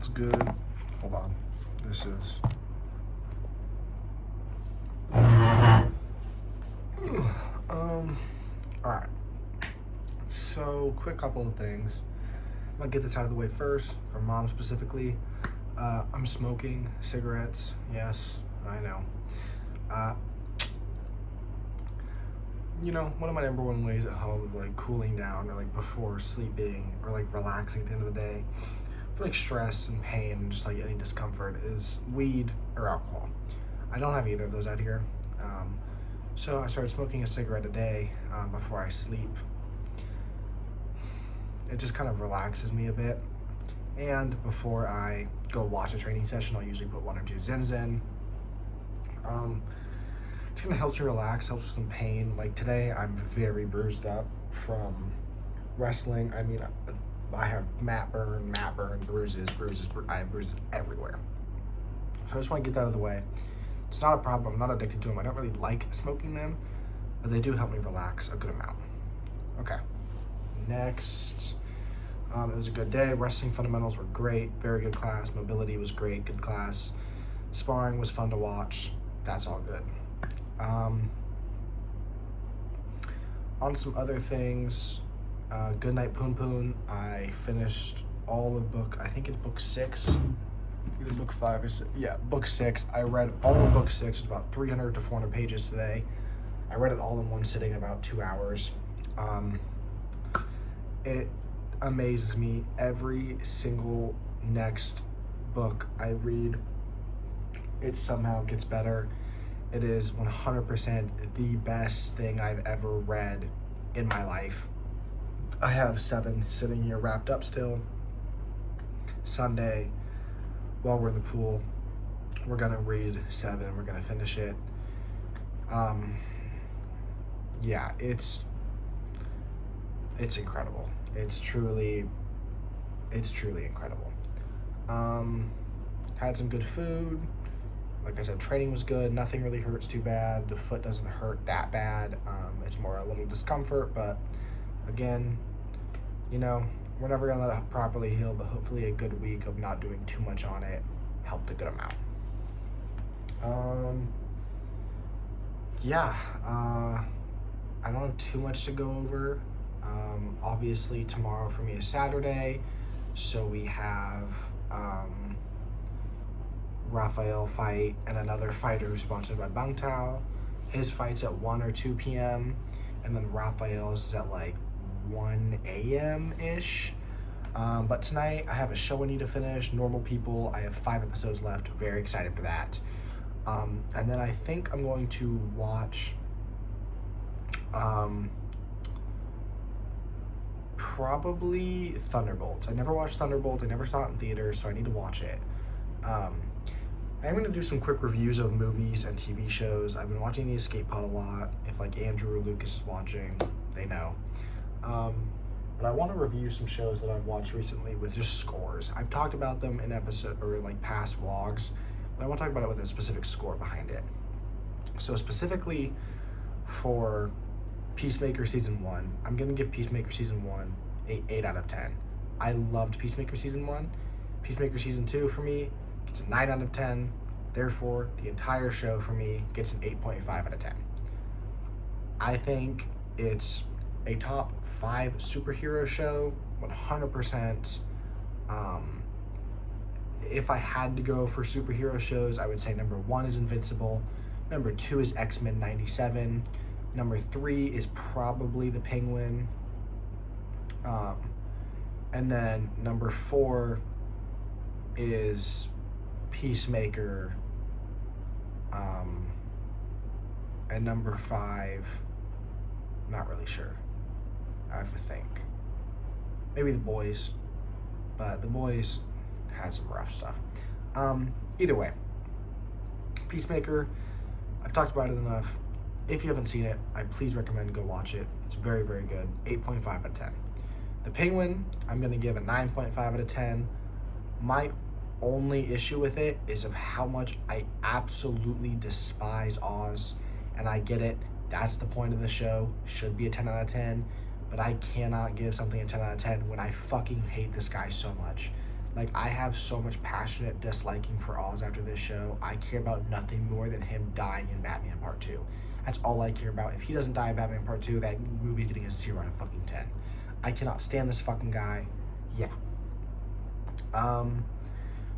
It's good. Hold on. This is. Alright. So, quick couple of things. I'm gonna get this out of the way first, for Mom specifically. I'm smoking cigarettes. Yes, I know. One of my number one ways at home of like cooling down or like before sleeping or like relaxing at the end of the day for like stress and pain and just like any discomfort is weed or alcohol. I don't have either of those out here. So I started smoking a cigarette a day before I sleep. It just kind of relaxes me a bit. And before I go watch a training session, I'll usually put 1 or 2 Zens in. It kind of helps me relax, helps with some pain. Like today, I'm very bruised up from wrestling. I mean, I have mat burn, bruises. I have bruises everywhere. So I just want to get that out of the way. It's not a problem. I'm not addicted to them. I don't really like smoking them, but they do help me relax a good amount. Okay. Next, it was a good day. Wrestling fundamentals were great. Very good class. Mobility was great. Good class. Sparring was fun to watch. That's all good. On some other things, Good Night Poon Poon. I finished all of I think it's book 6. Either book 5 or 6. Yeah, book 6. I read all of book 6. It's about 300 to 400 pages today. I read it all in one sitting, about 2 hours. It amazes me. Every single next book I read, it somehow gets better. It is 100% the best thing I've ever read in my life. I have 7 sitting here wrapped up still. Sunday, while we're in the pool, we're gonna read 7. We're gonna finish it. Yeah, it's incredible. It's truly incredible. Had some good food. Like I said, training was good. Nothing really hurts too bad. The foot doesn't hurt that bad. It's more a little discomfort, but again, we're never gonna let it properly heal, but hopefully a good week of not doing too much on it helped a good amount. I don't have too much to go over. Obviously tomorrow for me is Saturday, so we have Rafael fight and another fighter who's sponsored by Bang Tao. His fight's at 1 or 2 p.m. and then Rafael's is at like 1 a.m.-ish. But tonight I have a show I need to finish, Normal People. I have 5 episodes left. Very excited for that. And then I think I'm going to watch probably Thunderbolts. I never watched Thunderbolts. I never saw it in theaters, so I need to watch it. I'm going to do some quick reviews of movies and TV shows. I've been watching The Escape Pod a lot. If like Andrew or Lucas is watching, they know. But I want to review some shows that I've watched recently with just scores. I've talked about them in episode or like past vlogs, but I want to talk about it with a specific score behind it. So specifically for Peacemaker Season 1, I'm going to give Peacemaker Season 1 an 8 out of 10. I loved Peacemaker Season 1. Peacemaker Season 2 for me gets a 9 out of 10. Therefore, the entire show for me gets an 8.5 out of 10. I think it's a top 5 superhero show, 100%. If I had to go for superhero shows, I would say number 1 is Invincible. Number 2 is X-Men 97. Number 3 is probably The Penguin. And then number 4 is Peacemaker. And number 5, not really sure. I have to think. Maybe The Boys, but The Boys had some rough stuff. Either way, Peacemaker, I've talked about it enough. If you haven't seen it, I please recommend go watch it. It's very, very good. 8.5 out of 10. The Penguin, I'm going to give a 9.5 out of 10. My only issue with it is of how much I absolutely despise Oz, and I get it. That's the point of the show. Should be a 10 out of 10, but I cannot give something a 10 out of 10 when I fucking hate this guy so much. Like, I have so much passionate disliking for Oz after this show. I care about nothing more than him dying in Batman Part 2. That's all I care about. If he doesn't die in Batman Part 2, that movie's getting a 0 out of fucking 10. I cannot stand this fucking guy. Yeah.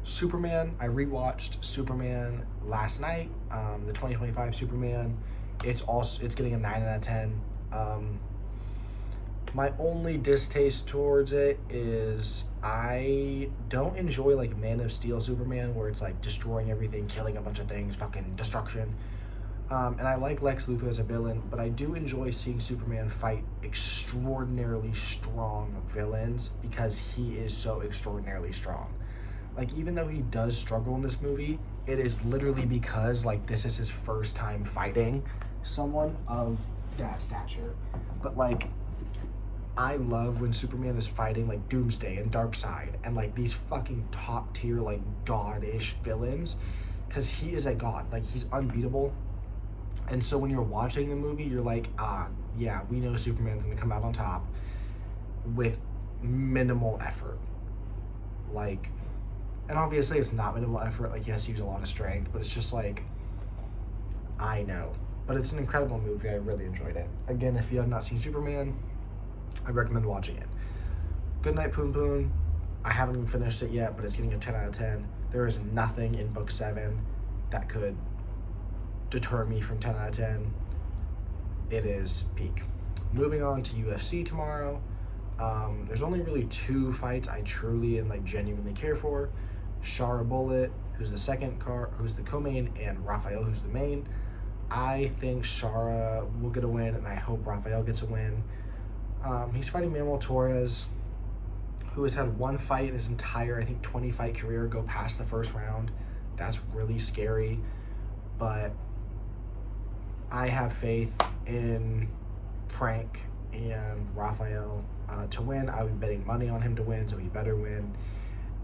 Superman, I rewatched Superman last night, the 2025 Superman. It's getting a 9 out of 10. My only distaste towards it is I don't enjoy like Man of Steel Superman, where it's like destroying everything, killing a bunch of things, fucking destruction. And I like Lex Luthor as a villain, but I do enjoy seeing Superman fight extraordinarily strong villains because he is so extraordinarily strong. Like, even though he does struggle in this movie, it is literally because like this is his first time fighting someone of that stature. But like, I love when Superman is fighting like Doomsday and Darkseid and like these fucking top tier like god-ish villains, because he is a god. Like, he's unbeatable. And so when you're watching the movie, you're like, yeah, we know Superman's gonna come out on top with minimal effort. Like, and obviously it's not minimal effort, like he has to use a lot of strength, but it's just like, I know. But it's an incredible movie. I really enjoyed it. Again, if you have not seen Superman, I recommend watching it. Goodnight Poon Poon. I haven't even finished it yet, but it's getting a 10 out of 10. There is nothing in book 7 that could deter me from 10 out of 10. It is peak. Moving on to UFC tomorrow. There's only really 2 fights I truly and like genuinely care for. Shara Bullet, who's the co-main, and Rafael, who's the main. I think Shara will get a win, and I hope Rafael gets a win. He's fighting Manuel Torres, who has had 1 fight in his entire, I think, 20-fight career go past the first round. That's really scary, but I have faith in Frank and Rafael to win. I would be betting money on him to win, so he better win.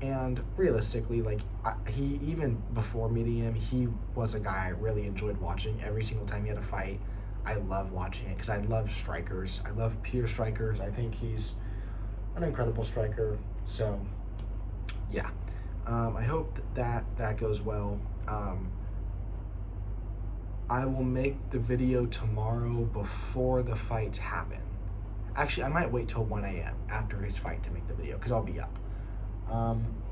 And realistically, like, he, even before meeting him, he was a guy I really enjoyed watching. Every single time he had a fight, I love watching it because I love strikers. I love pure strikers. I think he's an incredible striker. So, yeah. I hope that goes well. I will make the video tomorrow before the fights happen. Actually, I might wait till 1 a.m. after his fight to make the video because I'll be up.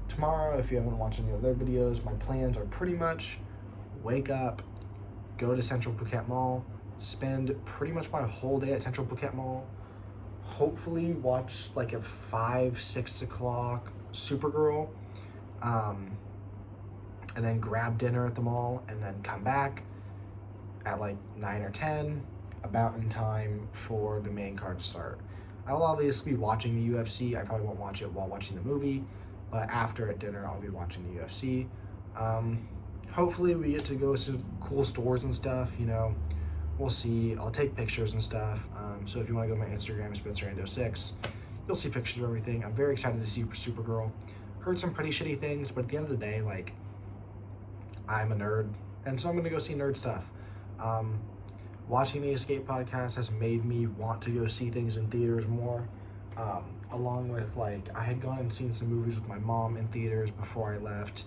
Tomorrow, if you haven't watched any other videos, my plans are pretty much wake up, go to Central Phuket Mall, spend pretty much my whole day at Central Phuket Mall, hopefully watch like at 5-6 o'clock Supergirl, and then grab dinner at the mall, and then come back at like 9 or 10, about in time for the main card to start. I'll obviously be watching the UFC. I probably won't watch it while watching the movie, but after at dinner, I'll be watching the UFC. Hopefully we get to go to cool stores and stuff, you know. We'll see. I'll take pictures and stuff. So if you want to go to my Instagram, SpencerAndo6, you'll see pictures of everything. I'm very excited to see Supergirl. Heard some pretty shitty things, but at the end of the day, like, I'm a nerd, and so I'm gonna go see nerd stuff. Watching the Escape podcast has made me want to go see things in theaters more. Along with, like, I had gone and seen some movies with my mom in theaters before I left,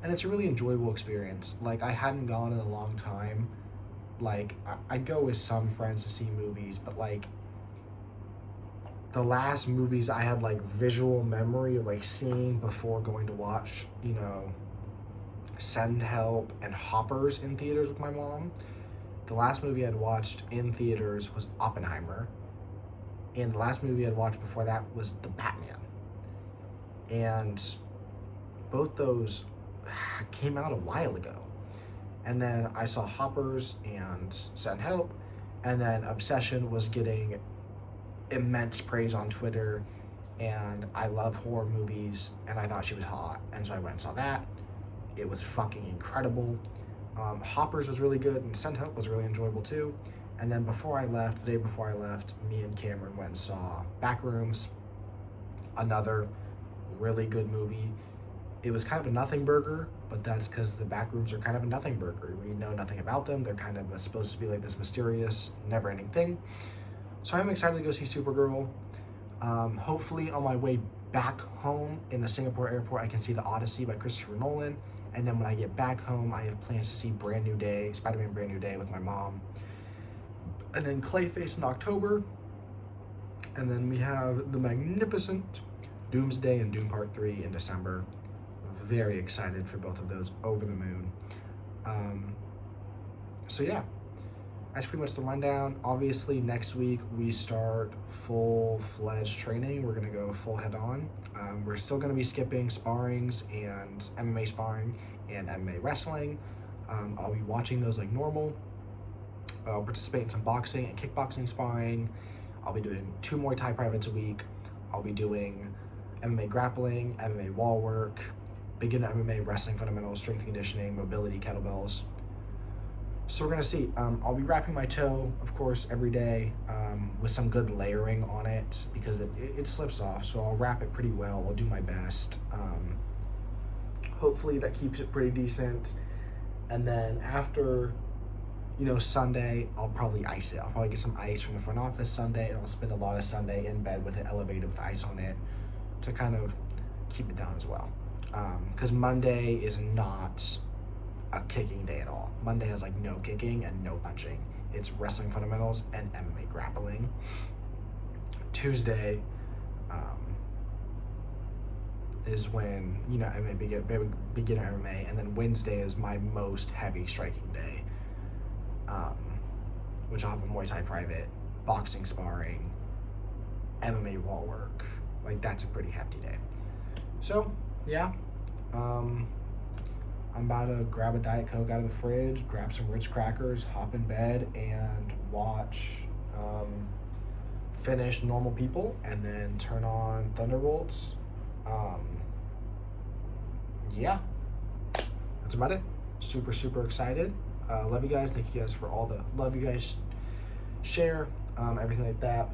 and it's a really enjoyable experience. Like, I hadn't gone in a long time. Like, I'd go with some friends to see movies, but like, the last movies I had like visual memory of like seeing before going to watch, you know, Send Help and Hoppers in theaters with my mom. The last movie I'd watched in theaters was Oppenheimer, and the last movie I'd watched before that was The Batman. And both those came out a while ago. And then I saw Hoppers and Send Help, and then Obsession was getting immense praise on Twitter, and I love horror movies, and I thought she was hot, and so I went and saw that. It was fucking incredible. Hoppers was really good, and Send Help was really enjoyable too. And then before I left, the day before I left, me and Cameron went and saw Backrooms, another really good movie. It was kind of a nothing burger, but that's because the Backrooms are kind of a nothing burger. We know nothing about them. They're kind of supposed to be like this mysterious, never-ending thing. So I'm excited to go see Supergirl. Hopefully on my way back home in the Singapore airport, I can see The Odyssey by Christopher Nolan. And then when I get back home, I have plans to see Spider-Man Brand New Day with my mom. And then Clayface in October. And then we have the magnificent Doomsday and Doom Part 3 in December. Very excited for both of those, over the moon. So yeah, that's pretty much the rundown. Obviously, next week we start full-fledged training. We're gonna go full head-on. We're still gonna be skipping sparrings and MMA sparring and MMA wrestling. I'll be watching those like normal. I'll participate in some boxing and kickboxing sparring. I'll be doing 2 Muay Thai privates a week. I'll be doing MMA grappling, MMA wall work, beginner MMA, wrestling fundamentals, strength and conditioning, mobility, kettlebells. So we're gonna see. I'll be wrapping my toe, of course, every day with some good layering on it because it slips off. So I'll wrap it pretty well. I'll do my best. Hopefully that keeps it pretty decent. And then after, Sunday, I'll probably ice it. I'll probably get some ice from the front office Sunday, and I'll spend a lot of Sunday in bed with it elevated with ice on it to kind of keep it down as well. Because Monday is not a kicking day at all. Monday has like no kicking and no punching. It's wrestling fundamentals and MMA grappling. Tuesday is when, MMA beginner MMA, and then Wednesday is my most heavy striking day, which I'll have a Muay Thai private, boxing sparring, MMA wall work. Like, that's a pretty hefty day. So, yeah. I'm about to grab a Diet Coke out of the fridge, grab some Ritz crackers, hop in bed, and watch finish Normal People, and then turn on Thunderbolts. Yeah, that's about it. Super, super excited. Love you guys. Thank you guys for all the love you guys share, everything like that.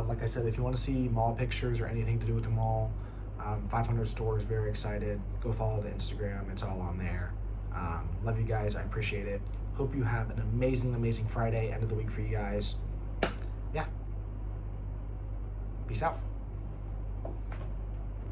Like I said, if you want to see mall pictures or anything to do with the mall, 500 stores, very excited. Go follow the Instagram. It's all on there. Love you guys. I appreciate it. Hope you have an amazing, amazing Friday, end of the week for you guys. Yeah. Peace out.